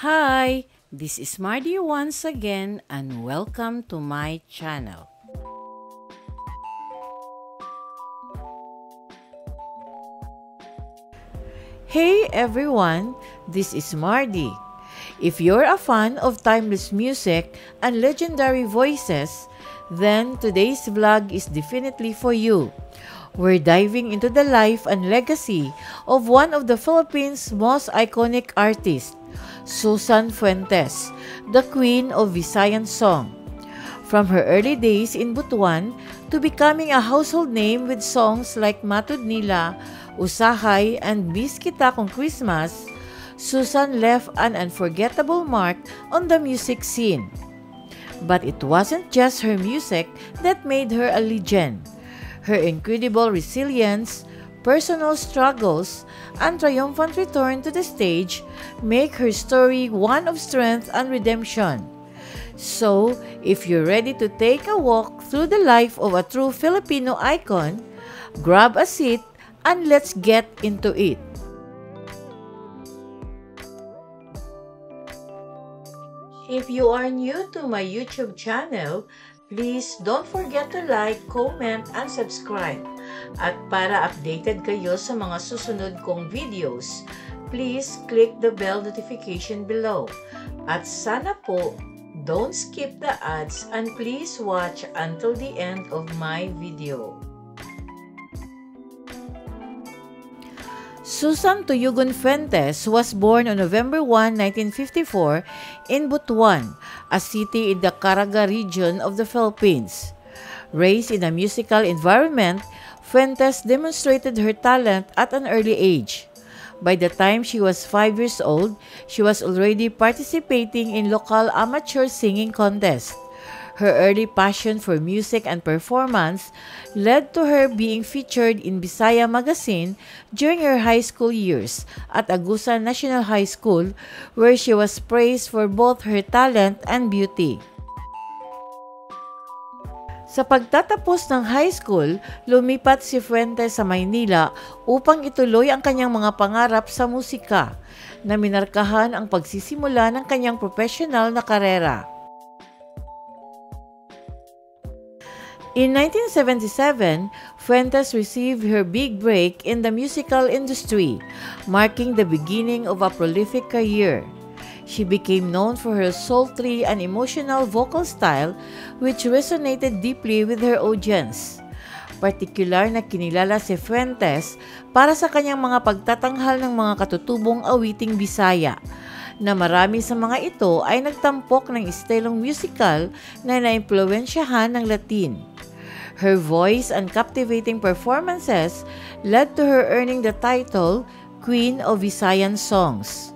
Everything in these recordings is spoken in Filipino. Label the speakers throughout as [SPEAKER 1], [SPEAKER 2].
[SPEAKER 1] Hi, this is Mardy once again and welcome to my channel. Hey everyone, this is Mardy. If you're a fan of timeless music and legendary voices, then today's vlog is definitely for you. We're diving into the life and legacy of one of the Philippines' most iconic artists, Susan Fuentes, the queen of Visayan song. From her early days in Butuan to becoming a household name with songs like Matud Nila, Usahay, and Miss Kita Kung Christmas, Susan left an unforgettable mark on the music scene. But it wasn't just her music that made her a legend. Her incredible resilience, personal struggles, and triumphant return to the stage make her story one of strength and redemption. So, if you're ready to take a walk through the life of a true Filipino icon, grab a seat and let's get into it. If you are new to my YouTube channel, please don't forget to like, comment, and subscribe. At para updated kayo sa mga susunod kong videos, please click the bell notification below. At sana po, don't skip the ads and please watch until the end of my video. Susan Tuyugon Fuentes was born on November 1, 1954 in Butuan, a city in the Caraga region of the Philippines. Raised in a musical environment, Fuentes demonstrated her talent at an early age. By the time she was 5 years old, she was already participating in local amateur singing contests. Her early passion for music and performance led to her being featured in Bisaya Magazine during her high school years at Agusan National High School, where she was praised for both her talent and beauty. Sa pagtatapos ng high school, lumipat si Fuentes sa Maynila upang ituloy ang kanyang mga pangarap sa musika, na minarkahan ang pagsisimula ng kanyang professional na karera. In 1977, Fuentes received her big break in the musical industry, marking the beginning of a prolific career. She became known for her sultry and emotional vocal style, which resonated deeply with her audience. Partikular na kinilala si Fuentes para sa kanyang mga pagtatanghal ng mga katutubong awiting Bisaya, na marami sa mga ito ay nagtampok ng estilong musical na naimpluwensyahan ng Latin. Her voice and captivating performances led to her earning the title Queen of Visayan Songs.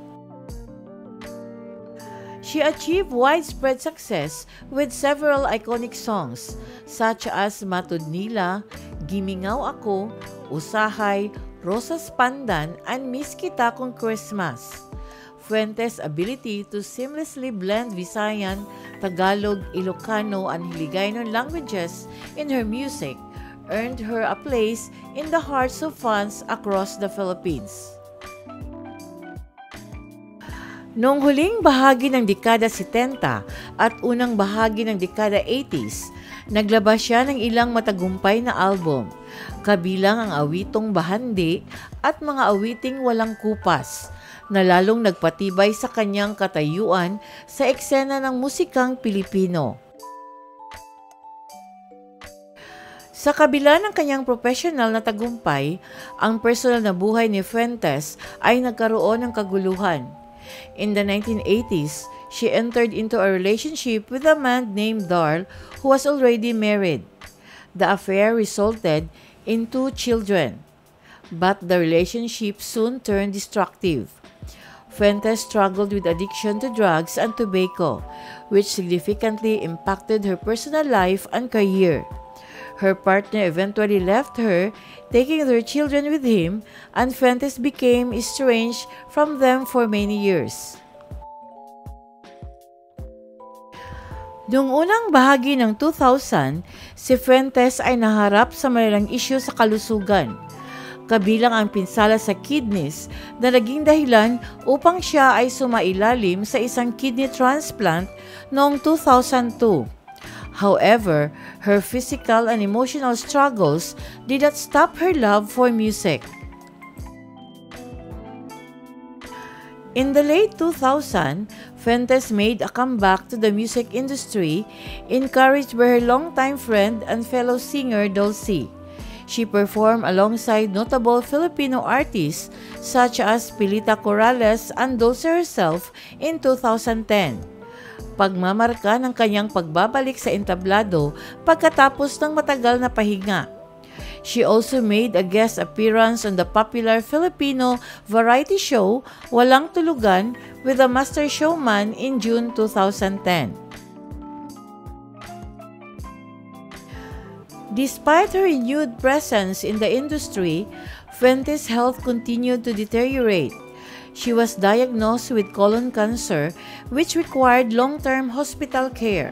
[SPEAKER 1] She achieved widespread success with several iconic songs such as Matud Nila, Gimingaw Ako, Usahay, Rosas Pandan, and Miss Kita Kung Christmas. Fuentes' ability to seamlessly blend Visayan, Tagalog, Ilocano, and Hiligaynon languages in her music earned her a place in the hearts of fans across the Philippines. Noong huling bahagi ng dekada 70 at unang bahagi ng dekada 80s, naglabas siya ng ilang matagumpay na album, kabilang ang awitong Bahandi at mga awiting Walang Kupas, na lalong nagpatibay sa kanyang katayuan sa eksena ng musikang Pilipino. Sa kabila ng kanyang profesional na tagumpay, ang personal na buhay ni Fuentes ay nagkaroon ng kaguluhan. In the 1980s, she entered into a relationship with a man named Darl who was already married. The affair resulted in 2 children, but the relationship soon turned destructive. Fuentes struggled with addiction to drugs and tobacco, which significantly impacted her personal life and career. Her partner eventually left her, taking their children with him, and Fuentes became estranged from them for many years. Noong unang bahagi ng 2000, si Fuentes ay naharap sa malalang isyu sa kalusugan. kabilang ang pinsala sa kidneys na naging dahilan upang siya ay sumailalim sa isang kidney transplant noong 2002. However, her physical and emotional struggles did not stop her love for music. In the late 2000s, Fuentes made a comeback to the music industry, encouraged by her longtime friend and fellow singer Dulce. She performed alongside notable Filipino artists such as Pilita Corrales and Dulce herself in 2010. Pagmamarka ng kanyang pagbabalik sa entablado pagkatapos ng matagal na pahinga. She also made a guest appearance on the popular Filipino variety show Walang Tulugan with the Master Showman in June 2010. Despite her renewed presence in the industry, Fuentes' health continued to deteriorate. She was diagnosed with colon cancer, which required long-term hospital care.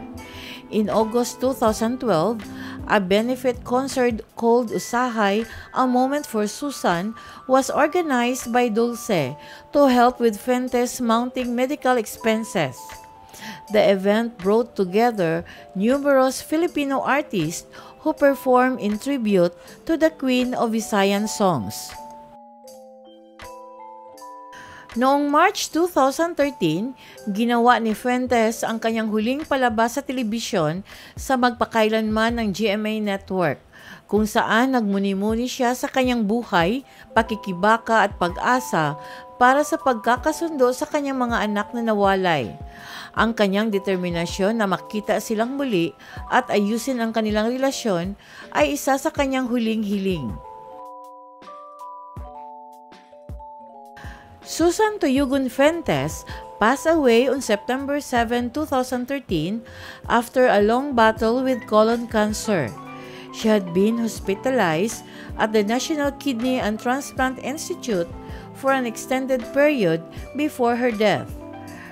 [SPEAKER 1] In August 2012, a benefit concert called Usahay, A Moment for Susan, was organized by Dulce to help with Fuentes' mounting medical expenses. The event brought together numerous Filipino artists who performed in tribute to the Queen of Visayan songs. Noong March 2013, ginawa ni Fuentes ang kanyang huling palabas sa telebisyon sa magpakailanman ng GMA Network, kung saan nagmuni-muni siya sa kanyang buhay, pakikibaka at pag-asa para sa pagkakasundo sa kanyang mga anak na nawalay. Ang kanyang determinasyon na makita silang muli at ayusin ang kanilang relasyon ay isa sa kanyang huling hiling. Susan Tuyugon Fuentes passed away on September 7, 2013 after a long battle with colon cancer. She had been hospitalized at the National Kidney and Transplant Institute for an extended period before her death.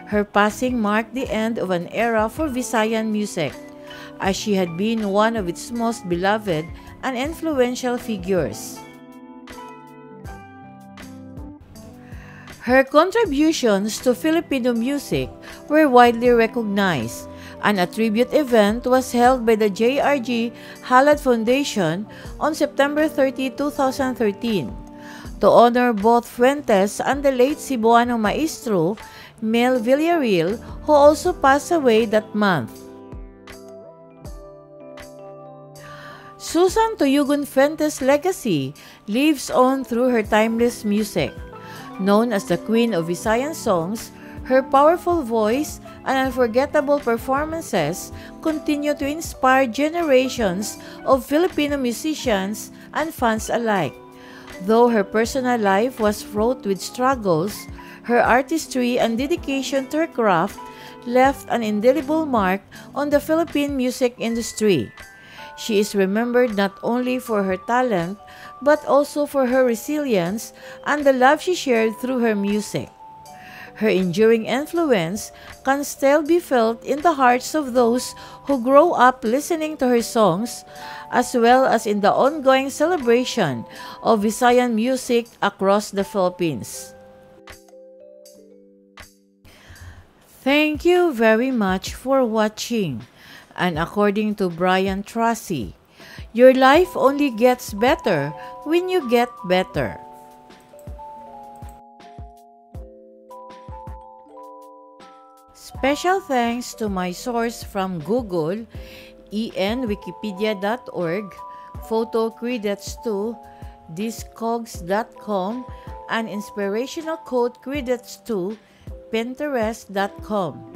[SPEAKER 1] Her passing marked the end of an era for Visayan music, as she had been one of its most beloved and influential figures. Her contributions to Filipino music were widely recognized. An tribute event was held by the JRG Halad Foundation on September 30, 2013 to honor both Fuentes and the late Cebuano maestro Mel Villarreal, who also passed away that month. Susan Tuyugon Fuentes' legacy lives on through her timeless music. Known as the Queen of Visayan songs, her powerful voice and unforgettable performances continue to inspire generations of Filipino musicians and fans alike. Though her personal life was fraught with struggles, her artistry and dedication to her craft left an indelible mark on the Philippine music industry. She is remembered not only for her talent, but also for her resilience and the love she shared through her music. Her enduring influence can still be felt in the hearts of those who grow up listening to her songs, as well as in the ongoing celebration of Visayan music across the Philippines. Thank you very much for watching. And according to Brian Tracy, your life only gets better when you get better. Special thanks to my source from Google, enwikipedia.org, photocredits2, discogs.com, and inspirational quote credits2, pinterest.com.